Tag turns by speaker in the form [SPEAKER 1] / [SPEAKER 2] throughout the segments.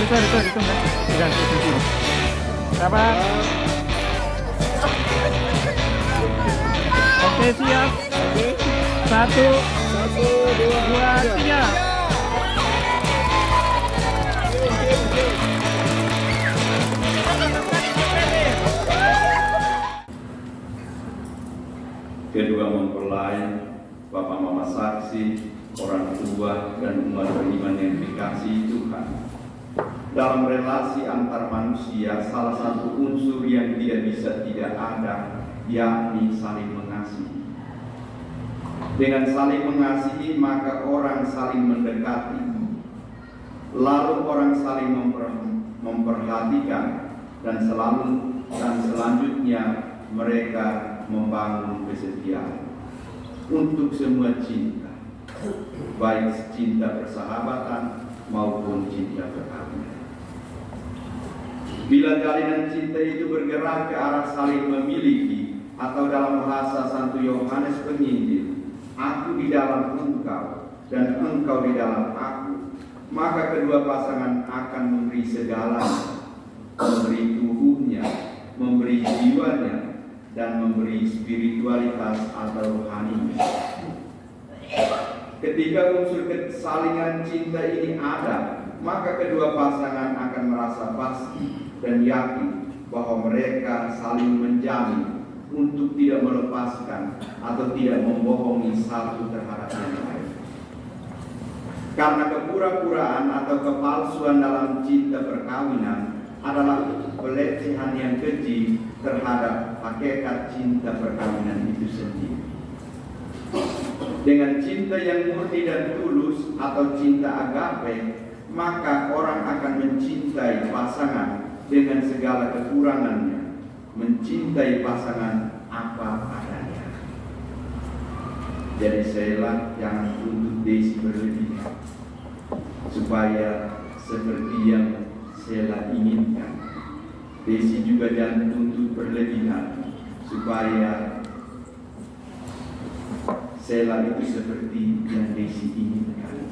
[SPEAKER 1] sorry, tunggu. Ganti sini. Sabar. Oke, siap. Satu, dua, tiga.
[SPEAKER 2] Kedua mempelai, Bapak Mama saksi, orang tua dan umat beriman yang dikasihi Tuhan. Dalam relasi antar manusia, salah satu unsur yang tidak bisa tidak ada, yakni saling mengasihi. Dengan saling mengasihi, maka orang saling mendekati, lalu orang saling memperhatikan, dan selanjutnya mereka membangun kesetiaan untuk semua cinta, baik cinta persahabatan maupun cinta perkawinan. Bila jalinan cinta itu bergerak ke arah saling memiliki, atau dalam bahasa Santo Yohanes Penginjil, aku di dalam engkau dan engkau di dalam aku, maka kedua pasangan akan memberi segalanya, memberi tubuhnya, memberi jiwanya, dan memberi spiritualitas atau rohani. Ketika unsur kesalingan cinta ini ada, maka kedua pasangan akan merasa pasti dan yakin bahwa mereka saling menjamin untuk tidak melepaskan atau tidak membohongi satu terhadap yang lain. Karena kepura-puraan atau kepalsuan dalam cinta perkawinan adalah pelecehan yang keji terhadap hakikat cinta perkawinan itu sendiri. Dengan cinta yang murni dan tulus atau cinta agape, maka orang akan mencintai pasangan dengan segala kekurangannya, mencintai pasangan apa adanya. Jadi saya jangan tuntut Desi berlebihan, supaya seperti yang saya inginkan. Desi juga jangan tuntut berlebihan, supaya Sela itu seperti yang Desi inginkan.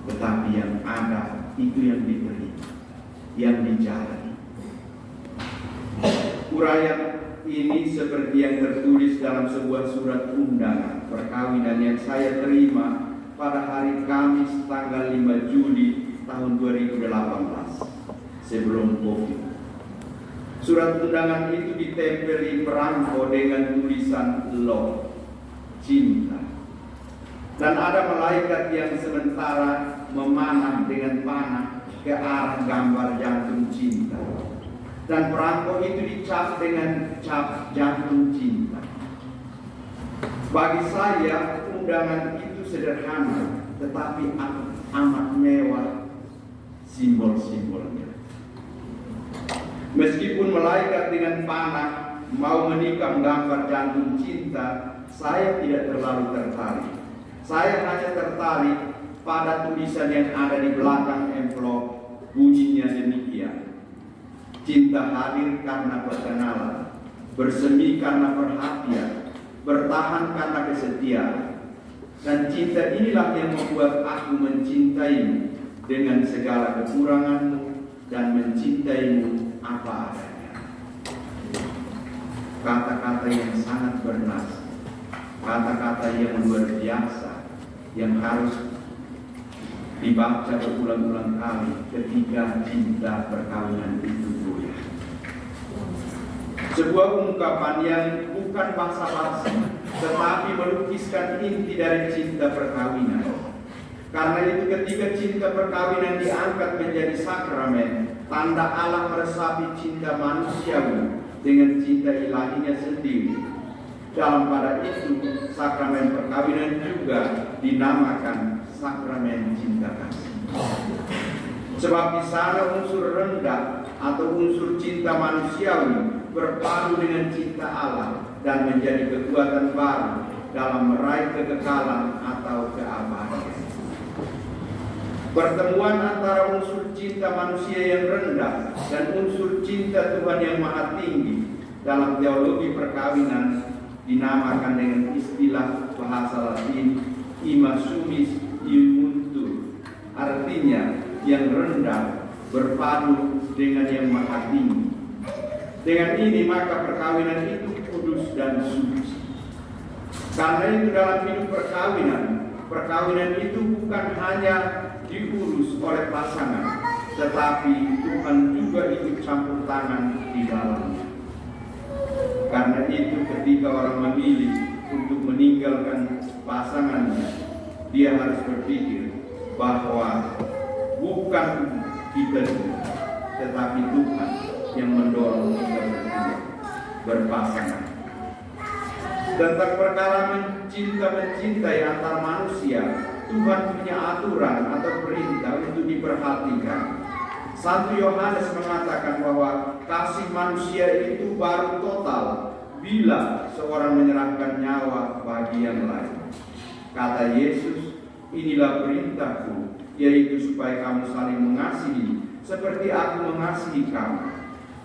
[SPEAKER 2] Tetapi yang ada itu yang diberi, yang dijalani. Uraian ini seperti yang tertulis dalam sebuah surat undangan perkawinan yang saya terima pada hari Kamis tanggal 5 Juli tahun 2018 sebelum Covid. Surat undangan itu ditempeli perangko dengan tulisan love, cinta. Dan ada malaikat yang sementara memanah dengan panah ke arah gambar jantung cinta. Dan perangko itu dicap dengan cap jantung cinta. Bagi saya undangan itu sederhana, tetapi amat mewah simbol-simbolnya. Meskipun malaikat dengan panah mau menikam gambar jantung cinta, saya tidak terlalu tertarik. Saya hanya tertarik pada tulisan yang ada di belakang amplop. Bunyinya demikian: cinta hadir karena perkenalan, bersemi karena perhatian, bertahan karena kesetiaan. Dan cinta inilah yang membuat aku mencintaimu dengan segala kekuranganmu dan mencintaimu apa adanya. Kata-kata yang sangat bernas, kata-kata yang luar biasa, yang harus dibaca berulang-ulang kali ketika cinta perkawinan itu goyah. Sebuah ungkapan yang bukan basa-basi, tetapi melukiskan inti dari cinta perkawinan. Karena itu ketika cinta perkawinan diangkat menjadi sakramen, tanda Allah meresapi cinta manusiawi dengan cinta ilahinya sendiri. Dalam pada itu, sakramen perkawinan juga dinamakan sakramen cinta kasih. Sebab di sana unsur rendah atau unsur cinta manusiawi berpadu dengan cinta Allah dan menjadi kekuatan baru dalam meraih kekekalan atau keabadian. Pertemuan antara unsur cinta manusia yang rendah dan unsur cinta Tuhan yang maha tinggi dalam teologi perkawinan dinamakan dengan istilah bahasa Latin ima sumis iumuntu, artinya yang rendah berpadu dengan yang maha tinggi. Dengan ini maka perkawinan itu kudus dan suci. Karena itu dalam hidup perkawinan itu bukan hanya diurus oleh pasangan, tetapi Tuhan juga ikut campur tangan di dalamnya. Karena itu ketika orang memilih untuk meninggalkan pasangannya, dia harus berpikir bahwa bukan kita juga, tetapi Tuhan yang mendorong kita berdua berpasangan. Tentang perkara mencintai antar manusia, Tuhan punya aturan atau perintah untuk diperhatikan. Santo Yohanes mengatakan bahwa kasih manusia itu baru total bila seorang menyerahkan nyawa bagi yang lain. Kata Yesus, inilah perintahku, yaitu supaya kamu saling mengasihi seperti aku mengasihi kamu.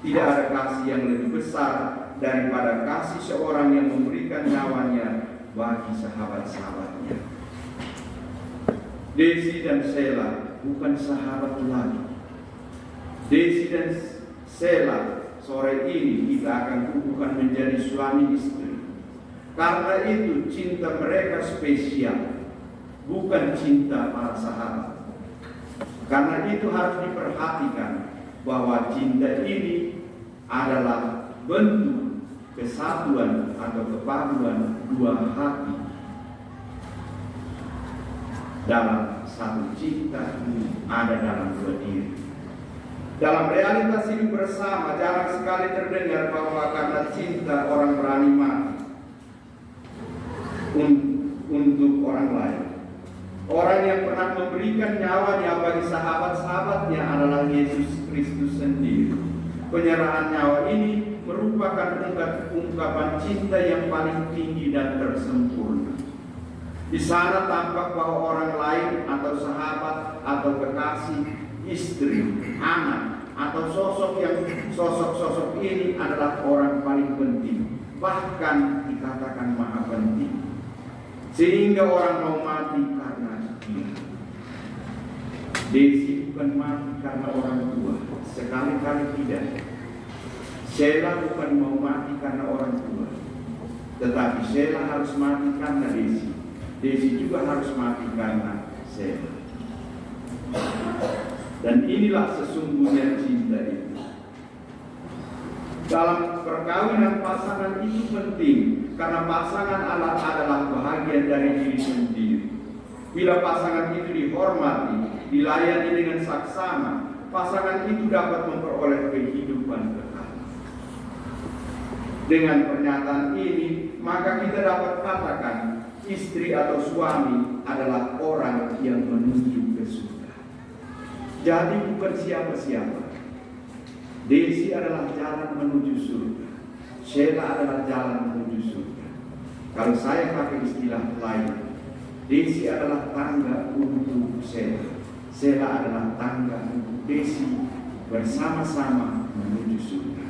[SPEAKER 2] Tidak ada kasih yang lebih besar daripada kasih seorang yang memberikan nyawanya bagi sahabat-sahabatnya. Desi dan Sela bukan sahabat lagi. Desi dan Sela sore ini kita akan kukuhkan menjadi suami istri. Karena itu cinta mereka spesial, bukan cinta para sahabat. Karena itu harus diperhatikan bahwa cinta ini adalah bentuk kesatuan atau kepaduan dua hati dalam satu cinta ini ada dalam dua diri. Dalam realitas hidup bersama jarang sekali terdengar bahwa karena cinta orang berani mati untuk orang lain. Orang yang pernah memberikan nyawanya bagi sahabat-sahabatnya adalah Yesus Kristus sendiri. Penyerahan nyawa ini merupakan ungkapan cinta yang paling tinggi dan tersempurna. Di sana tampak bahwa orang lain atau sahabat atau kekasih, istri, anak, atau sosok ini adalah orang paling penting, bahkan dikatakan maha penting. Sehingga orang mau mati karena dia. Desi bukan mati karena orang tua, sekali-kali tidak. Sela bukan mau mati karena orang tua, tetapi Sela harus mati karena Desi. Desi juga harus mati karena Sela. Dan inilah sesungguhnya cinta itu. Dalam perkawinan pasangan itu penting, karena pasangan adalah bahagian dari diri sendiri. Bila pasangan itu dihormati, dilayani dengan saksama, pasangan itu dapat memperoleh kehidupan kekal. Dengan pernyataan ini, maka kita dapat katakan istri atau suami adalah orang yang menuju ke surga. Jadi bukan siapa-siapa. Desi adalah jalan menuju surga. Sela adalah jalan menuju surga. Kalau saya pakai istilah lain, Desi adalah tangga untuk Sela. Sela adalah tangga untuk Desi, bersama-sama menuju surga.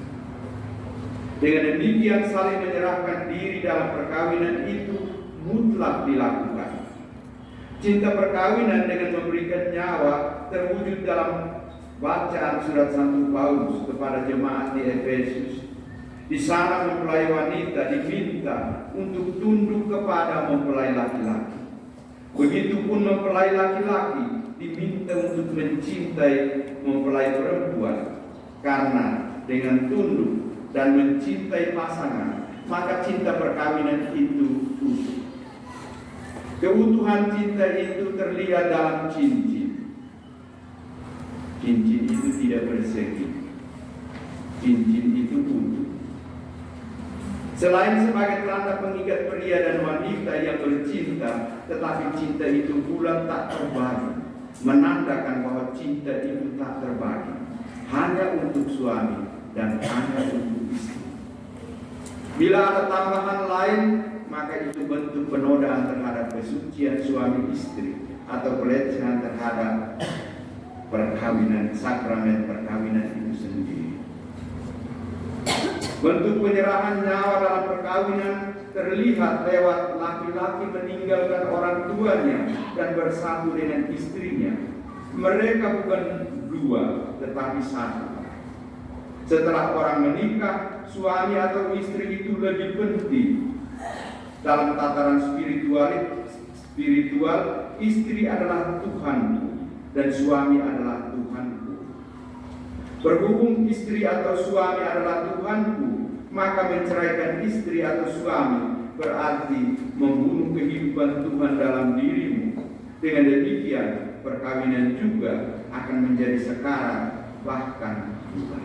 [SPEAKER 2] Dengan demikian saling menyerahkan diri dalam perkawinan itu mutlak dilakukan. Cinta perkawinan dengan memberikan nyawa terwujud dalam bacaan surat Santo Paulus kepada jemaat di Efesus. Di sana mempelai wanita diminta untuk tunduk kepada mempelai laki-laki. Begitupun mempelai laki-laki diminta untuk mencintai mempelai perempuan. Karena dengan tunduk dan mencintai pasangan, maka cinta perkawinan itu utuh. Keutuhan cinta itu terlihat dalam cincin. Cincin itu tidak bersegi. Cincin itu utuh. Selain sebagai tanda pengikat pria dan wanita yang bercinta, tetapi cinta itu pula tak terbagi, menandakan bahwa cinta itu tak terbagi, hanya untuk suami dan hanya untuk istri. Bila ada tambahan lain, maka itu bentuk penodaan terhadap kesucian suami istri atau pelecehan terhadap perkawinan, sakramen perkawinan itu sendiri. Bentuk penyerahan nyawa dalam perkawinan terlihat lewat laki-laki meninggalkan orang tuanya dan bersatu dengan istrinya. mereka bukan dua, tetapi satu. Setelah orang menikah, suami atau istri itu lebih penting. Dalam tataran spiritual, istri adalah Tuhanku dan suami adalah Tuhanku. Berhubung istri atau suami adalah Tuhanku, maka menceraikan istri atau suami berarti membunuh kehidupan Tuhan dalam dirimu. Dengan demikian, perkawinan juga akan menjadi sekarat, bahkan bubar.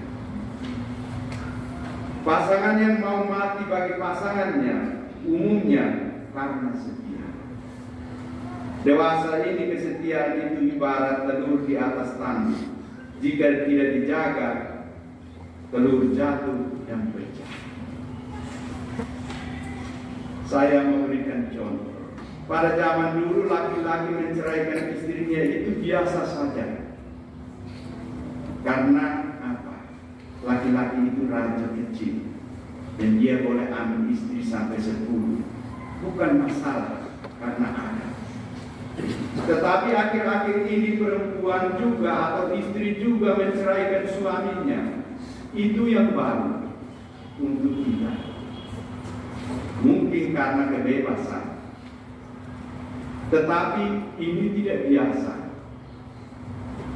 [SPEAKER 2] Pasangan yang mau mati bagi pasangannya umumnya karena setia. Dewasa ini kesetiaan itu ibarat telur di atas tanah. Jika tidak dijaga, telur jatuh dan pecah. Saya memberikan contoh. Pada zaman dulu laki-laki menceraikan istrinya itu biasa saja. Karena apa? Laki-laki itu raja kecil dan dia boleh ambil istri sampai 10. Bukan masalah karena ada. Tetapi akhir-akhir ini perempuan juga atau istri juga menceraikan suaminya. Itu yang baru untuk kita. Mungkin karena kebebasan. Tetapi ini tidak biasa.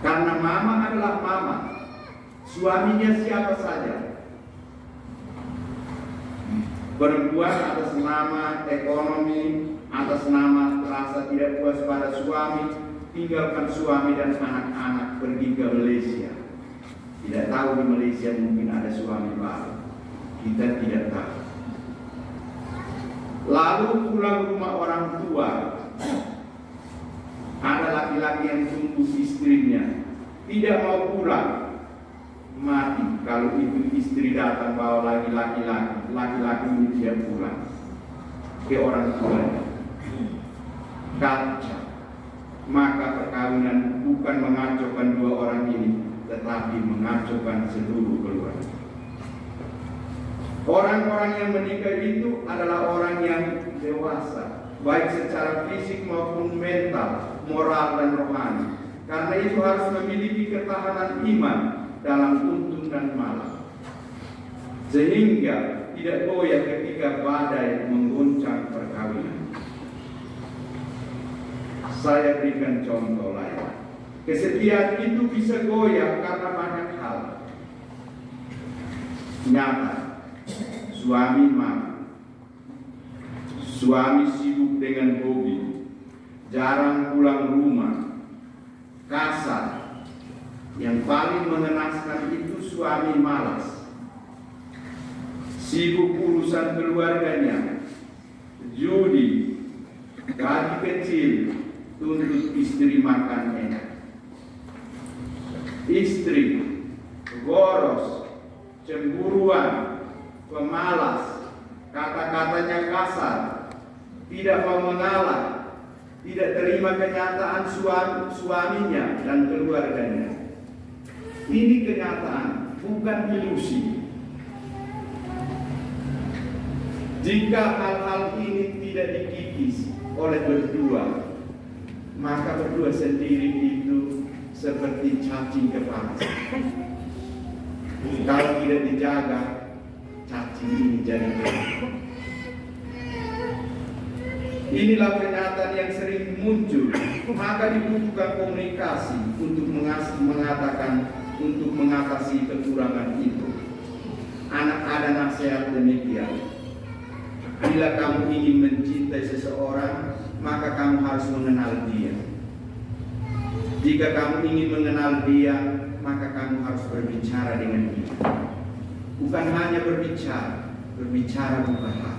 [SPEAKER 2] Karena mama adalah mama. Suaminya siapa saja. Perempuan atas nama ekonomi, atas nama rasa tidak puas pada suami, tinggalkan suami dan anak-anak pergi ke Malaysia. Tidak tahu di Malaysia mungkin ada suami baru. Kita tidak tahu. Lalu pulang rumah orang tua. Ada laki-laki yang tunggu istrinya, tidak mau pulang. Mati kalau itu istri datang bawa lagi laki-laki ini tidak pulang ke orang tuanya. Kacau. Maka perkawinan bukan mengacaukan dua orang ini, tetapi mengacaukan seluruh keluarga. Orang-orang yang menikah itu adalah orang yang dewasa, baik secara fisik maupun mental, moral dan rohani. Karena itu harus memiliki ketahanan iman dalam tuntun dan malam, sehingga tidak goyah ketika badai mengguncang perkawinan. Saya berikan contoh lain. Kesetiaan itu bisa goyah karena banyak hal. Nyata, suami mama, suami sibuk dengan hobi, jarang pulang rumah, kasar. Yang paling mengenaskan itu suami malas, sibuk urusan keluarganya, judi, gaji kecil, tuntut istri makan enak. Istri boros, cemburuan, pemalas, kata-katanya kasar, tidak mau mengalah, tidak terima kenyataan suaminya dan keluarganya. Ini kenyataan, bukan ilusi. Jika hal-hal ini tidak dikikis oleh berdua, maka berdua sendiri itu seperti cacing kepala. Kalau tidak dijaga, cacing ini jadi besar. Inilah kenyataan yang sering muncul. Maka dibutuhkan komunikasi untuk mengatasi kekurangan itu. Anak ada nasihat demikian. Bila kamu ingin mencintai seseorang, maka kamu harus mengenal dia. Jika kamu ingin mengenal dia, maka kamu harus berbicara dengan dia. Bukan hanya berbicara bukan hal.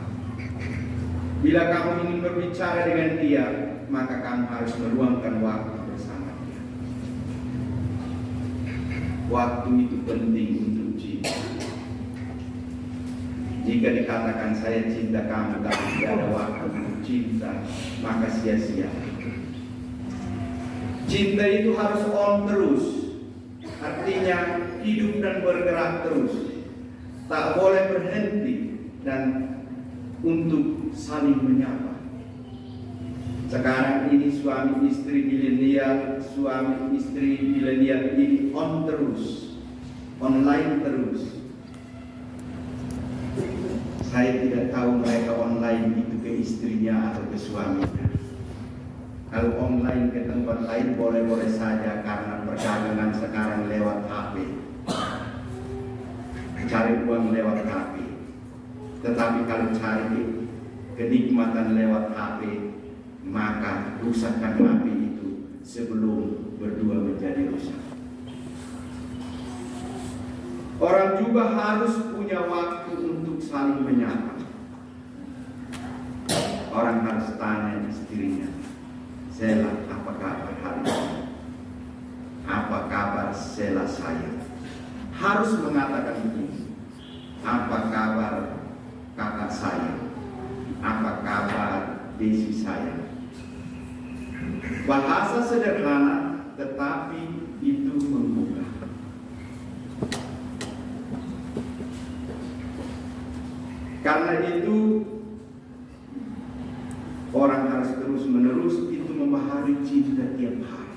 [SPEAKER 2] Bila kamu ingin berbicara dengan dia, maka kamu harus meluangkan waktu bersama dia. Waktu itu penting untuk cinta. Jika dikatakan saya cinta kamu tapi tidak ada waktu untuk cinta, maka sia-sia. Cinta itu harus on terus. Artinya hidup dan bergerak terus. Tak boleh berhenti dan untuk saling menyapa. Sekarang ini suami istri milenial ini on terus, online terus. Saya tidak tahu mereka online itu ke istrinya atau ke suaminya. Kalau online ke tempat lain boleh-boleh saja karena perdagangan sekarang lewat HP. Cari uang lewat HP. Tetapi kalau cari kenikmatan lewat HP, maka rusakkan HP itu sebelum berdua menjadi rusak. Orang juga harus punya waktu untuk saling menyapa. Orang harus tanya istrinya, "Sela, apa kabar hari ini? Apa kabar Sela saya?" Harus mengatakan begini, "Apa kabar kakak saya? Apa kabar desi saya?" Bahasa sederhana tetapi itu menggugah. Karena itu orang harus terus-menerus itu memahami cinta tiap hari.